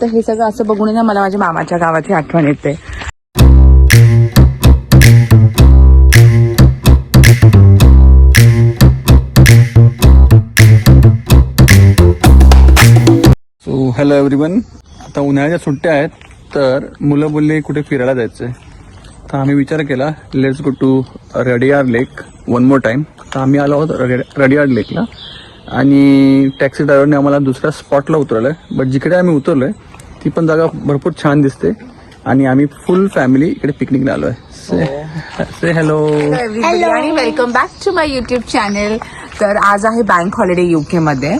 तर हे सगळं असं बघून ना मला माझ्या मामाच्या गावाची आठवण येते. So hello everyone. आता उन्हाळ्याच्या सुट्ट्या आहेत तर मुलं बोलले कुठे फिरायला जायचंय. तर आम्ही विचार केला let's go to Radiyar lake one more time. तर आम्ही आलो आहोत रडियार लेकला आणि टॅक्सी ड्रायव्हरने आम्हाला दुसऱ्या स्पॉटला उतरवलंय. बट जिकडे आम्ही उतरलोय ती पण जागा भरपूर छान दिसते आणि आम्ही फुल फॅमिली इकडे पिकनिकला आलोय. से हॅलो आणि welcome back to my YouTube channel. तर आज आहे बँक हॉलिडे UK मध्ये.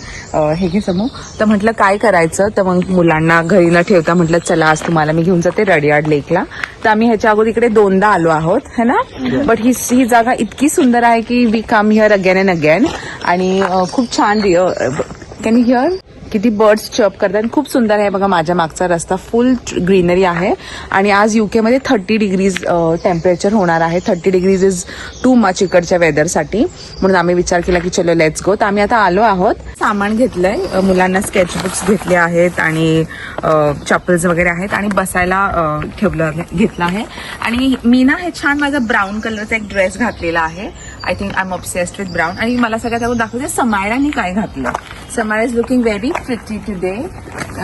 हे घे समूह. तर म्हटलं काय करायचं, तर मग मुलांना घरी न ठेवता म्हटलं चला आज तुम्हाला मी घेऊन जाते रडियार्ड लेकला. तर आम्ही ह्याच्या अगोदर इकडे 2दा आलो आहोत है ना. बट ही जागा इतकी सुंदर आहे की we come here again and again. आणि खूप छान कॅन यू हिअर किती बर्ड्स चर्प करतात. खूप सुंदर आहे बघा. माझ्या मागचा रस्ता फुल ग्रीनरी आहे आणि आज UK मध्ये 30 डिग्रीज टेम्परेचर होणार आहे. 30 डिग्रीज इज टू मच इकडच्या वेदरसाठी. म्हणून आम्ही विचार केला की चलो लेट्स गो. तर आम्ही आता आलो आहोत. सामान घेतलंय, मुलांना स्केचबुक्स घेतले आहेत आणि चप्पल्स वगैरे आहेत आणि बसायला घेतलं आहे. आणि मी ना हे छान माझा ब्राऊन कलरचा एक ड्रेस घातलेला आहे. I think I am obsessed with brown. आणि मला सगळ्यात अगोदर दाखवते समायराने काय घातलं. Samaira is looking very pretty today.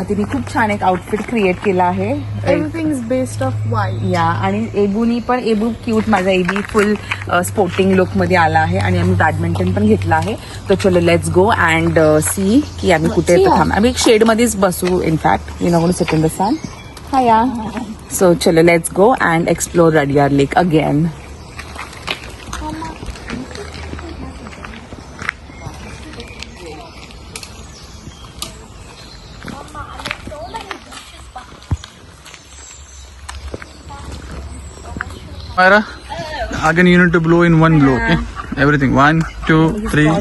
तिने खूप छान एक आउटफिट क्रिएट केला आहे. Everything is based off white. या आणि एबू क्यूट माझा एबी फुल स्पोर्टिंग लुक मध्ये आला आहे. आणि आम्ही बॅडमिंटन पण घेतला आहे. तर चलो लेट्स गो अँड सी की आम्ही कुठे थांब. आम्ही एक शेड मध्येच बसू. In fact you know going to sit in the sun. हा या. सो चलो let's go and explore Radiyar lake again. Myra, again you need to blow in one blow, okay? Everything. 1, 2, 3.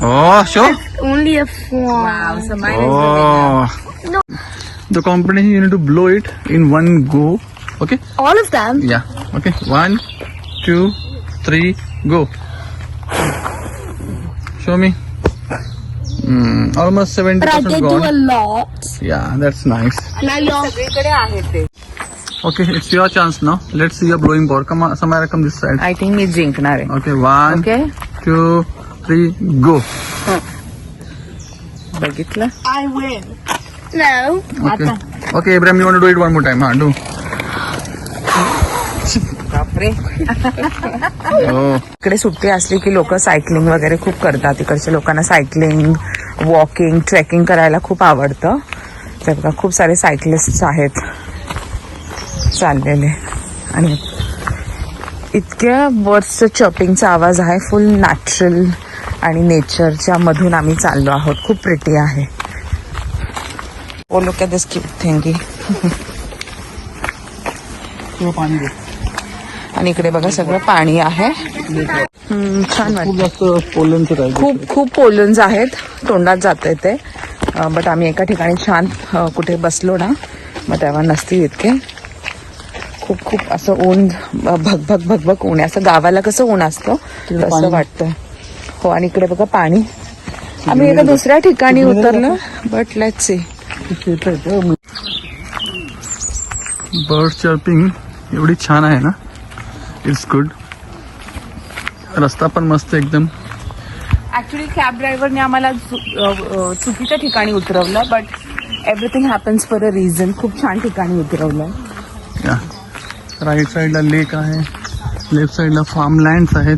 Oh, show. Only a four. Wow, Samira is doing Oh. The combination you need to blow it in one go, okay? All of them? Yeah. Okay. 1, 2, 3, go. Show me. Almost 70% But I did gone. do a lot. Yeah, that's nice. Now you're सगळीकडे आहे ते. Okay, it's your chance now. Let's see your blowing power. Come on, Samara, come this side. I think मी जिंकणार आहे. Okay, 1, okay 2, 3, go. बघितलं. I win. No. Okay. Okay, Abraham, you want to do it one more time? Do. बापरे. Oh. इकडे सुट्टी असली की लोक सायकलिंग वगैरे खूप करतात. इकडच्या लोकांना सायकलिंग, वॉकिंग, ट्रेकिंग करायला खूप आवडतं. तर बघा खूप सारे सायकलिस्ट आहेत चाललेले. आणि इतक्या बर्ड्सचं चॉपिंगचा आवाज आहे. फुल नॅचरल आणि नेचरच्या मधून आम्ही चाललो आहोत. खूप प्रिटी आहे. Oh look at this cute थिंगी. पाणी दे. आणि इकडे बघा सगळं पाणी आहे. छान वाटतं. खूप जास्त पोलनचं आहे. खूप पोलन्स आहेत. तोंडात जाते ते. बट आम्ही एका ठिकाणी छान कुठे बसलो ना मग तेव्हा नसतील इतके. खूप असं ऊन भगभग ऊन आहे. असं गावाला कसं ऊन असतं तसं वाटतं. हो. आणि इकडे बघा पाणी. आम्ही एका दुसऱ्या ठिकाणी उतरलो but let's see. Bird chirping एवढी छान आहे ना. It's good. रस्ता पण मस्त एकदम. ऍक्च्युली कॅब ड्रायव्हरने आम्हाला चुकीच्या ठिकाणी उतरवलं. But everything happens for a reason. खूप छान ठिकाणी उतरवलं. या राईट साईडला लेक आहे, लेफ्ट साईडला फार्म लँड्स आहेत,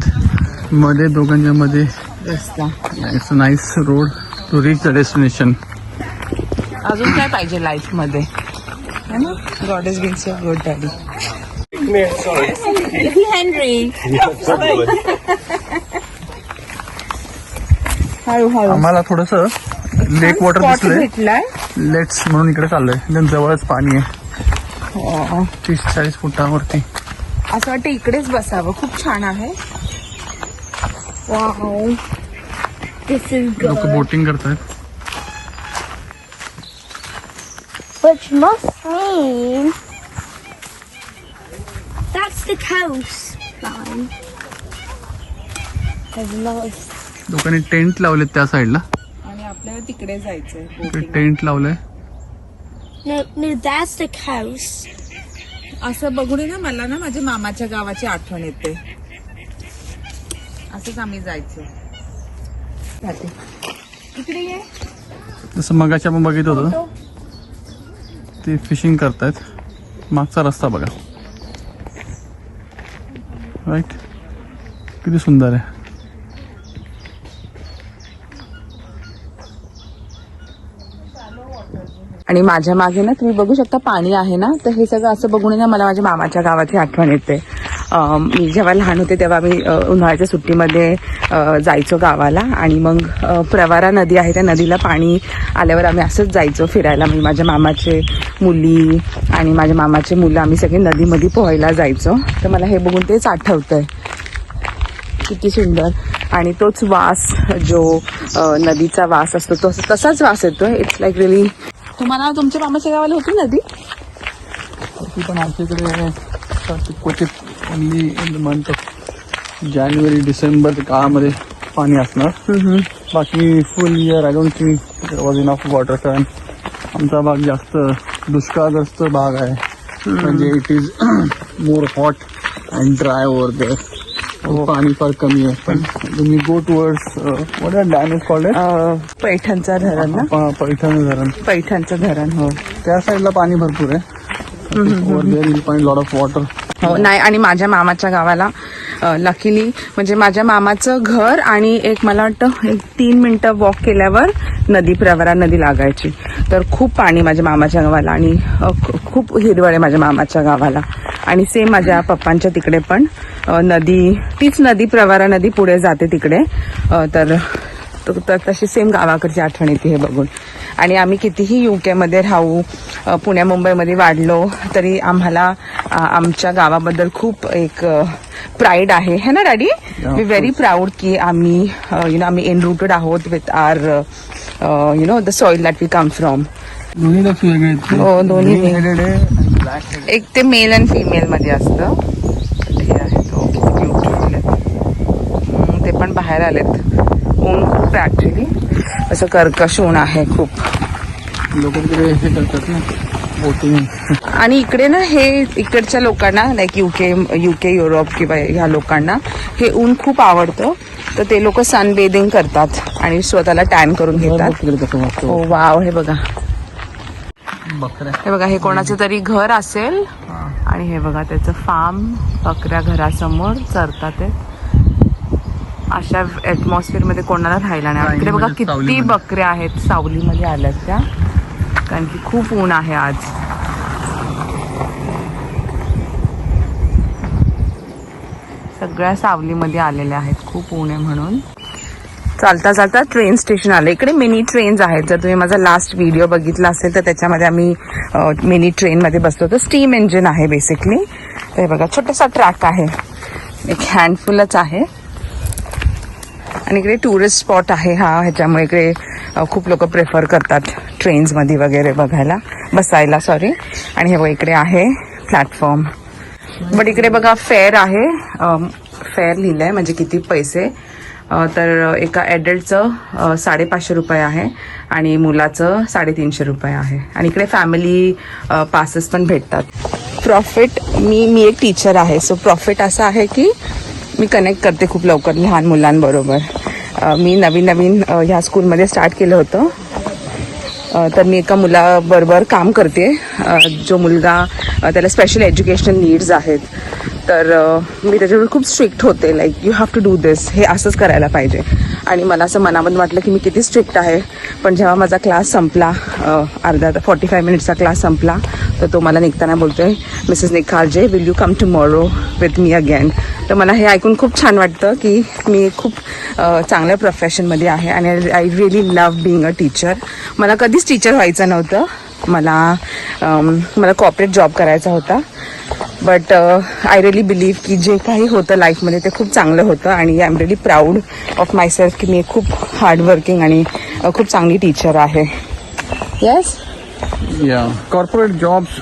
मध्ये दोघांच्या मध्ये रस्ता. It's a nice road to reach the destination. अजून काय पाहिजे लाईफ मध्ये. God is being so good daddy. Henry हळूहळू आम्हाला थोडस लेक वॉटर दिसलंय. भेटलाय. लेट्स म्हणून इकडे चाललोय. एकदम जवळच पाणी आहे. 30-40 फुटावरती. असं वाटतं इकडेच बसावं. खूप छान आहे. Wow. This is लोक good. बोटिंग करतात. Which must mean that's the coastline. There's a lot of लोकांनी टेंट लावलेत त्या साईडला. आणि आपल्याला तिकडे जायचंय boating. टेंट लावलंय. No, that's the cows. असं बघून ना मला ना माझ्या मामाच्या गावाची आठवण येते. असंच आम्ही जायचो. जाते. इकडे ये. जसं मगाशी आपण बघितलं होतं ते फिशिंग करतायत. मागचा रस्ता बघा. राईट, किती सुंदर आहे. आणि माझ्या मागे ना तुम्ही बघू शकता पाणी आहे ना, तर हे सगळं असं बघून ना मला माझ्या मामाच्या गावाची आठवण येते. मी जेव्हा लहान होते तेव्हा मी उन्हाळ्याच्या सुट्टीमध्ये जायचो गावाला आणि मग प्रवारा नदी आहे त्या नदीला पाणी आल्यावर आम्ही असंच जायचो फिरायला. मी माझ्या मामाचे मुली आणि माझ्या मामाचे मुलं आम्ही सगळे नदीमध्ये पोहायला जायचो. तर मला हे बघून तेच आठवतंय. किती सुंदर. आणि तोच वास जो नदीचा वास असतो तो तसाच वास येतोय. It's like really. तुम्हाला तुमच्या मामाच्या गावाला होती नदी? पण आमच्याकडे क्वचित only in the month of January December काळामध्ये पाणी असणार. बाकी full year I don't think there was enough water. कारण आमचा भाग जास्त दुष्काळग्रस्त भाग आहे. म्हणजे it is more hot and dry over there. पाणी फार कमी आहे. पण तुम्ही go towards what are dam is called पैठणचं धरण ना? पैठण धरण. पैठणचं धरण. हो, त्या साईडला पाणी भरपूर आहे. Over there will find lot of water. हो. नाही, आणि माझ्या मामाच्या गावाला लकीली म्हणजे माझ्या मामाचं घर आणि एक मला वाटतं 3 मिनिटं वॉक केल्यावर नदी, प्रवरा नदी लागायची. तर खूप पाणी माझ्या मामाच्या गावाला आणि खूप हिरवळ आहे माझ्या मामाच्या गावाला. आणि सेम माझ्या पप्पांच्या तिकडे पण नदी, तीच नदी प्रवरा नदी पुढे जाते तिकडे. तर तशी सेम गावाकडची आठवण येते हे बघून. आणि आम्ही कितीही UK मध्ये राहू, पुण्या मुंबईमध्ये वाढलो तरी आम्हाला आमच्या गावाबद्दल खूप एक प्राईड आहे, है ना डॅडी? वी व्हेरी प्राऊड की आम्ही आम्ही एनरूटेड आहोत with our the soil that we come from. दोन्ही लक्ष वेगळे आहेत. हो, दोन्ही हेडेड आहे, ब्लॅक हेडेड. एक ते मेल आणि फिमेल मध्ये असतं. हे आहे तो ब्युटिफुल आहे. ते पण बाहेर आलेत. ऊन खूप आहे ऍक्च्युली. असं कर्कश ऊन आहे खूप. लोक तिकडे हे करतात ना बोटिंग. आणि इकडे ना हे इकडच्या लोकांना लाईक UK युरोप किंवा ह्या लोकांना हे ऊन खूप आवडतं. तर ते लोक सन बेदिंग करतात आणि स्वतःला टॅन करून घेतात. तिकडे कसं मस्त हो, वाव. हे बघा, बकऱ्या. हे बघा, हे कोणाचं तरी घर असेल. आणि हे बघा त्याचं फार्म. बकऱ्या घरासमोर चरतात ते. अशा ऍटमॉस्फिअर मध्ये कोणाला राहायला नाही. इकडे बघा किती बकऱ्या आहेत सावलीमध्ये आल्यात त्या, कारण की खूप ऊन आहे आज. सगळ्या सावलीमध्ये आलेल्या आहेत, खूप ऊन आहे म्हणून. चालता चालता ट्रेन स्टेशन आलं. इकडे मिनी ट्रेन्स आहेत. जर तुम्ही माझा लास्ट व्हिडिओ बघितला असेल तर त्याच्यामध्ये आम्ही मिनी ट्रेनमध्ये बसतो. तर स्टीम इंजिन आहे बेसिकली. हे बघा, छोटासा ट्रॅक आहे, एक हँडफुलच आहे. आणि इकडे टुरिस्ट स्पॉट आहे हा. ह्याच्यामुळे इकडे खूप लोक प्रेफर करतात ट्रेन्समध्ये वगैरे बसायला. सॉरी. आणि हे बघा, इकडे आहे प्लॅटफॉर्म. बट इकडे बघा फेअर आहे. फेअर लिहिलंय म्हणजे किती पैसे. तर एका ॲडल्टचं 550 रुपये आहे आणि मुलाचं 350 रुपये आहे. आणि इकडे फॅमिली पासेस पण भेटतात. प्रॉफिट, मी एक टीचर आहे. सो प्रॉफिट असं आहे की मी कनेक्ट करते खूप लवकर लहान मुलांबरोबर. मी नवीन ह्या स्कूलमध्ये स्टार्ट केलं होतं. तर मी एका मुलाबरोबर काम करते. जो मुलगा, त्याला स्पेशल एज्युकेशनल नीड्स आहेत. तर मी त्याच्यावर खूप स्ट्रिक्ट होते. Like you have to do this, हे असंच करायला पाहिजे. आणि मला असं मनामध्ये वाटलं की मी किती स्ट्रिक्ट आहे. पण जेव्हा माझा क्लास संपला, 45 मिनिट्सचा क्लास संपला, तर तो मला निघताना बोलतोय, Mrs Nikhalje, will you come tomorrow with me again. तर मला हे ऐकून खूप छान वाटतं की मी खूप चांगल्या प्रोफेशनमध्ये आहे. आणि I really love being a teacher. मला कधीच टीचर व्हायचं नव्हतं. मला कॉर्पोरेट जॉब करायचा होता. बट आय रिअली बिलीव्ह की जे काही होतं लाईफमध्ये ते खूप चांगलं होतं. आणि I am really proud of myself की मी खूप हार्डवर्किंग आणि खूप चांगली टीचर आहे. येस. या कॉर्पोरेट जॉब्स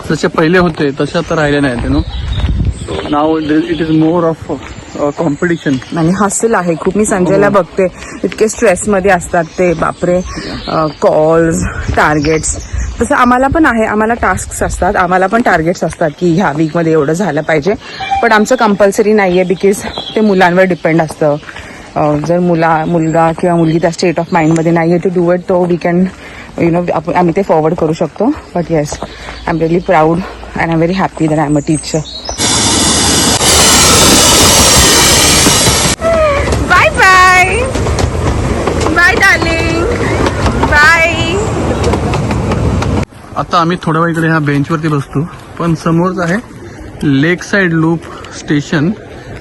जसे पहिले होते तसे आता राहिले नाहीत. Now it is more of competition. आणि हसल आहे खूप. मी संजयला बघते इतके स्ट्रेसमध्ये असतात ते, बापरे, कॉल्स, टार्गेट्स. तसं आम्हाला पण आहे, आम्हाला टास्क असतात, आम्हाला पण टार्गेट्स असतात की ह्या वीकमध्ये एवढं झालं पाहिजे. पण आमचं कंपल्सरी नाही आहे, बिकॉज ते मुलांवर डिपेंड असतं. जर मुलगा किंवा मुलगी त्या स्टेट ऑफ माइंडमध्ये नाही आहे टू डू इट, तो वी कॅन आम्ही ते फॉरवर्ड करू शकतो. But yes, I am really proud and I am very happy that I am a teacher. Bye bye bye darling, bye. आता आम्ही थोड्या वेळ इकडे ह्या बेंचवरती बसतो, पण समोरच आहे लेक साईड लूप स्टेशन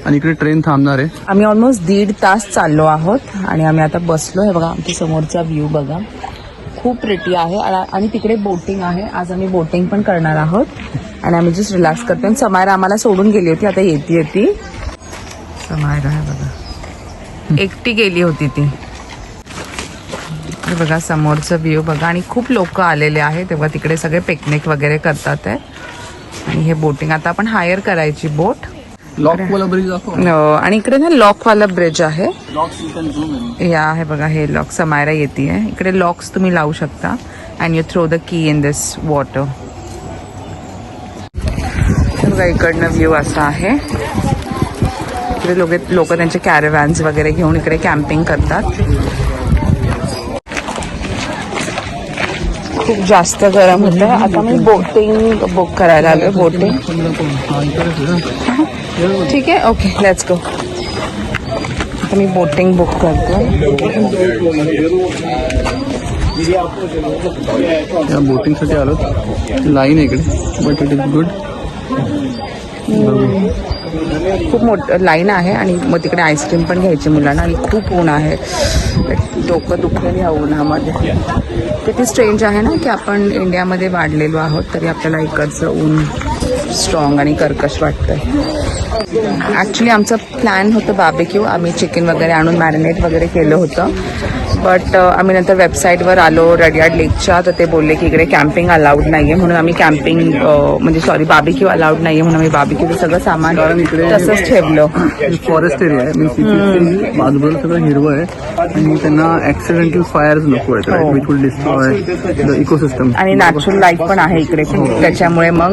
आणि इकडे ट्रेन थांबणार आहे. आम्ही ऑलमोस्ट 1.5 तास चाललो आहोत आणि आम्ही आता बसलो. हे बघा आमच्या समोरचा व्ह्यू बघा, खूप प्रिटी आहे. आणि तिकडे बोटिंग आहे. आज आम्ही बोटिंग पण करणार आहोत आणि आम्ही जस्ट रिलॅक्स करतो. आणि समायरा आम्हाला सोडून गेली होती, आता येते ती. समायरा आहे बघा, एकटी गेली होती ती. हे बघा समोरचं व्ह्यू बघा. आणि खूप लोक आलेले आहेत तेव्हा, तिकडे सगळे पिकनिक वगैरे करतात आहे. आणि हे बोटिंग आता आपण हायर करायची बोट. लॉकवाला ब्रिज दाखव. आणि इकडे ना लॉकवाला ब्रिज आहे. Locks you can zoom in. या हे बघा, हे लॉक समायरा येते. इकडे लॉक्स तुम्ही लावू शकता and you throw the key in this water. बघा इकडनं व्ह्यू असा आहे. इकडे लोक त्यांचे कॅरेव्हॅन्स वगैरे घेऊन इकडे कॅम्पिंग करतात. खूप जास्त गरम होतं. आता मी बोटिंग बुक करायला आलोय. बोटिंग ठीक आहे, ओके, लेट्स गो. आता मी बोटिंग बुक करतो. या बोटिंगसाठी आलो. लाईन आहे इकडे, बट इट इज गुड. खूप मोठं लाईन आहे आणि मग तिकडे आईस्क्रीम पण घ्यायची मुलांना. आणि खूप ऊन आहे, डोकं दुखलेली ह्या उन्हामध्ये. किती स्ट्रेंज आहे ना की आपण इंडियामध्ये वाढलेलो आहोत तरी आपल्याला इकडचं ऊन स्ट्रॉंग आणि कर्कश वाटतंय. ॲक्च्युली आमचं प्लॅन होतं बार्बेक्यू. आम्ही चिकन वगैरे आणून मॅरिनेट वगैरे केलं होतं. बट आम्ही नंतर वेबसाईटवर आलो रडियार्ड लेकच्या, तर ते बोलले की इकडे कॅम्पिंग अलाउड नाही आहे. म्हणून आम्ही बार्बेक्यू अलाउड नाही आहे म्हणून आम्ही बार्बेक्यूचं सगळं सामान तसंच ठेवलं. फॉरेस्ट एरिया आहे, मीन्स बाजूला सगळं हिरवं आहे आणि त्यांना ऍक्सिडेंटल फायर्स नको आहेत, which will destroy the ecosystem. आणि नॅचरल लाईफ पण आहे इकडे खूप. त्याच्यामुळे मग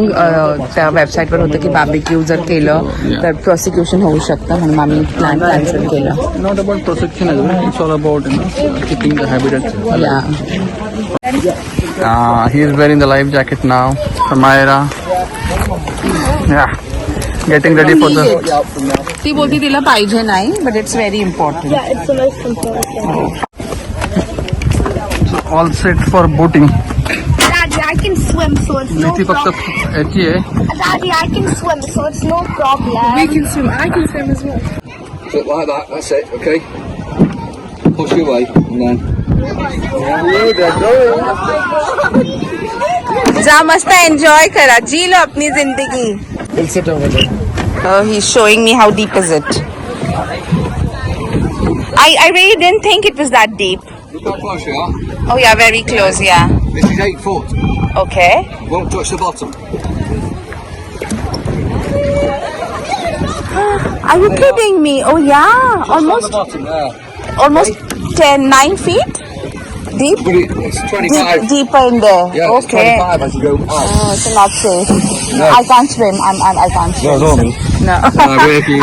त्या वेबसाईटवर होतं की बार्बेक्यू जर केलं तर प्रोसिक्युशन होऊ शकतं, म्हणून आम्ही प्लॅन कॅन्सल केला. Not about protection, it's all about keeping the habitats alive. He is wearing the life jacket now. Samaira. Yeah. Getting ready for the. ती बोलती तिला पाहिजे नाही, but it's very important. Yeah, it's the most important. All set for boating. Daddy, I can swim, so it's no ती फक्त problem. याची आहे. Daddy, I can swim, so it's no problem. We can swim. I can swim as well. So like that, that's it, okay? Push your way, and then... जा मस्त enjoy करा, जी low अपनी जिंदगी. We'll sit over there. He is showing me how deep is it. I really didn't think it was that deep. Look how close you are. Oh yeah, very close, yeah. This is 8 foot. Okay. Won't touch the bottom. Are you kidding me? Oh yeah, Almost. Bottom there. almost 9 feet deep. But it's 25. Deeper in there. Yeah, it's Okay. 25 as you go out. Oh, it's not safe. No. I can't swim. I can't swim. No, no. No. If you...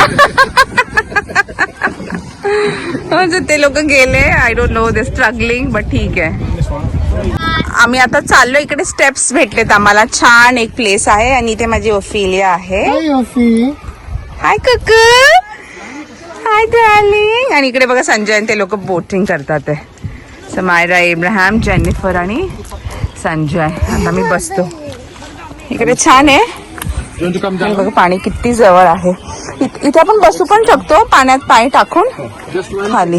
म्हणजे ते लोक गेले. I don't know, they struggling, but ठीक आहे. आम्ही आता चाललो. इकडे स्टेप्स भेटलेत आम्हाला. छान एक प्लेस आहे आणि इथे माझी ओफिलिया आहे. हाय कुकू, हाय डार्लिंग. आणि इकडे बघा संजय आणि ते लोक बोटिंग करतात आहे. समायरा, इब्राहिम, जेनिफर आणि संजय. आता मी बसतो इकडे. छान आहे. आणि बघा पाणी किती जवळ आहे. इथे आपण बसू पण शकतो, पाण्यात पाय टाकून खाली.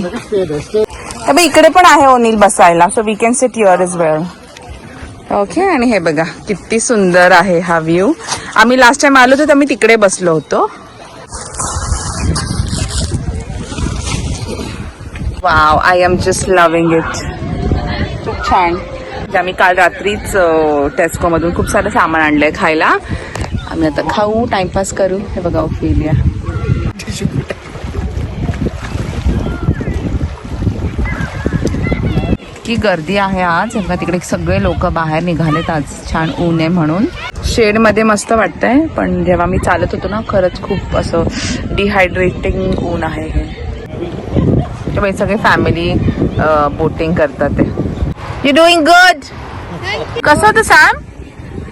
इकडे पण आहे ओनील बसायला, so we can sit your is well. Okay. आणि हे बघा किती सुंदर आहे हा व्ह्यू. आम्ही लास्ट टाइम आलो होतो तर आम्ही तिकडे बसलो होतो. Wow, I am just loving it. खूप छान. आम्ही काल रात्रीच टेस्को मधून खूप सारं सामान आणलंय खायला. आम्ही आता खाऊ, टाइमपास करू. हे बघा ओफिलिया. इतकी गर्दी आहे आज. बघा तिकडे सगळे लोक बाहेर निघालेत आज, छान ऊन आहे म्हणून. शेड मध्ये मस्त वाटतंय, पण जेव्हा मी चालत होतो ना खरंच खूप असं डिहायड्रेटिंग ऊन आहे हे. तेव्हा सगळे फॅमिली बोटिंग करतात ते. You doing good. कसं होतं Sam?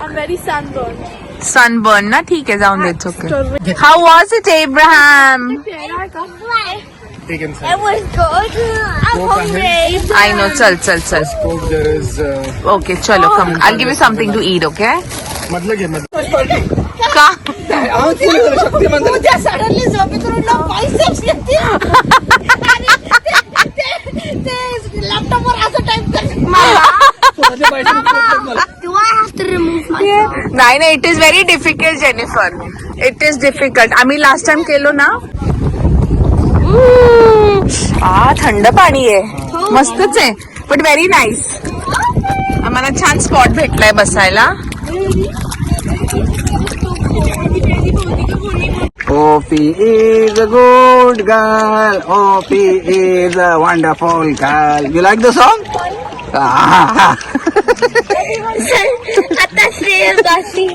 I'm very sunburned. Sunburn ना, ठीक आहे जाऊन देत. Okay. How was it Abraham? It was good. I'm hungry. I know. चल चल चल. ओके चलो come. I give you something to eat. Okay. का? उद्या सडनली झोपेतून बायसेप्स येते ते लॅपटॉपवर असं टाइप करते. Do I have to remove my phone? नाही नाही, it is very difficult Jennifer. It is difficult. आम्ही लास्ट टाइम केलो ना. थंड पाणी आहे, मस्तच आहे, बट व्हेरी नाईस. आम्हाला छान स्पॉट भेटलाय बसायला. Opie is a good girl. Opie is a wonderful girl. You like the song? आता श्रेयस गाशी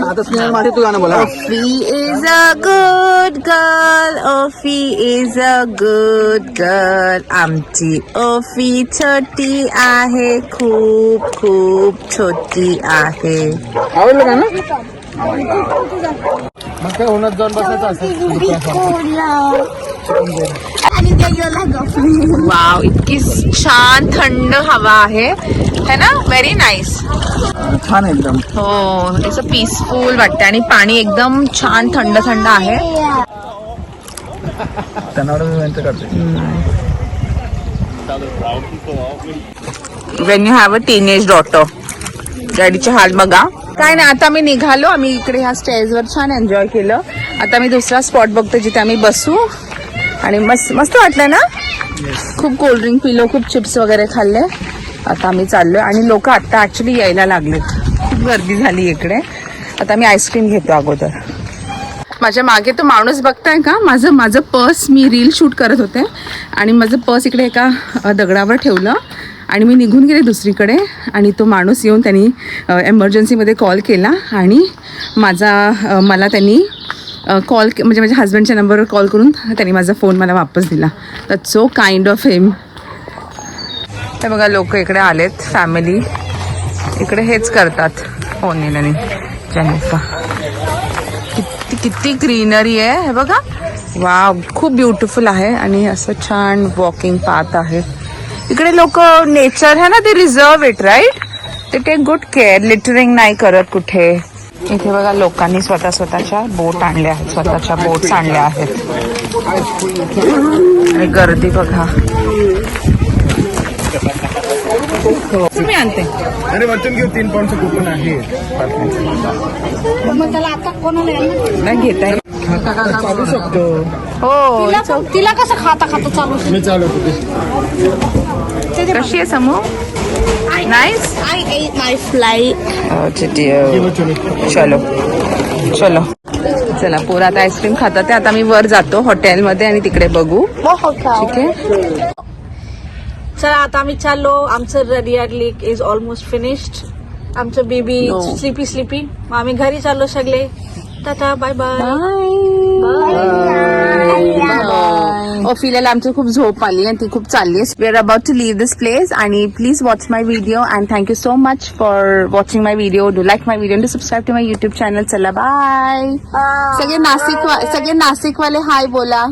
आता स्नेहल माझे तू गाणं बोला. Opie is a good girl. Opie is a good girl. आमची Opie छोटी आहे, खूप खूप छोटी आहे. आवडलं गाणं? मग काय उन्हात जाऊन बसायचं असेल. आणि त्याला गप्प वाव, इतकी छान थंड हवा आहे है ना. Very nice. छान आहे एकदम. हो, असं पीसफुल वाटतं आणि पाणी एकदम छान थंड थंड आहे. त्यांना करते. When you have a teenage daughter. डॅडीचे हाल बघा. काय नाही, आता आम्ही निघालो. आम्ही इकडे ह्या स्टेजवर छान एन्जॉय केलं. आता मी दुसरा स्पॉट बघतो जिथे आम्ही बसू. आणि मस्त मस्त वाटलं ना. खूप कोल्ड्रिंक पिलो, खूप चिप्स वगैरे खाल्ले. आता आम्ही चाललोय आणि लोक आता ऍक्च्युली यायला लागलेत. खूप गर्दी झाली इकडे. आता मी आईस्क्रीम घेतो अगोदर. माझ्या मागे तो माणूस बघताय का? माझं पर्स, मी रील शूट करत होते आणि माझं पर्स इकडे एका दगडावर ठेवलं आणि मी निघून गेले दुसरीकडे. आणि तो माणूस येऊन त्यांनी एमर्जन्सीमध्ये कॉल केला आणि मला त्यांनी कॉल म्हणजे माझ्या हस्बंडच्या नंबरवर कॉल करून त्यांनी माझा फोन मला वापस दिला. दॅट्स सो काइंड ऑफ हिम. तर बघा लोक इकडे आलेत, फॅमिली इकडे हेच करतात. ओनिल आणि जेनिफर. किती ग्रीनरी आहे हे बघा. वाव, खूप ब्युटिफुल आहे. आणि असं छान वॉकिंग पाथ आहे इकडे. लोक नेचर है ना, ते रिझर्व इट राईट. ते टेक गुड केअर, लिटरिंग नाही करत कुठे. इथे बघा लोकांनी स्वतःच्या बोट आणल्या आहेत, स्वतःच्या बोट्स आणल्या आहेत. आणि गर्दी बघा. तुम्ही आणते. अरे वाचून घेऊ. 3 पाऊंडचं कुपन आहे. मग त्याला आता कोणाला नाही घेताय. चालू शकतो. हो. तिला कसं खाता चालू मी चालवतो. कशी आहे समू? Nice. I ate my flight. चलो चलो चला. पोरं आता आईस्क्रीम खातात. आता मी वर जातो हॉटेलमध्ये आणि तिकडे बघू. ठीक आहे. चला आता आम्ही चाललो. आमचं रेडियार लेक इज ऑलमोस्ट फिनिश्ड. आमचं बेबी स्लीपी. मग आम्ही घरी चाललो सगळे. Tata, bye bye. ओफिलाला आमची खूप झोप आली आणि ती खूप चालली आहे. We are about to leave this place. आणि please watch my video and thank you so much for watching my video. Do like my video, do subscribe to my YouTube channel. चला बाय. सगळे नाशिकवाले हाय बोला.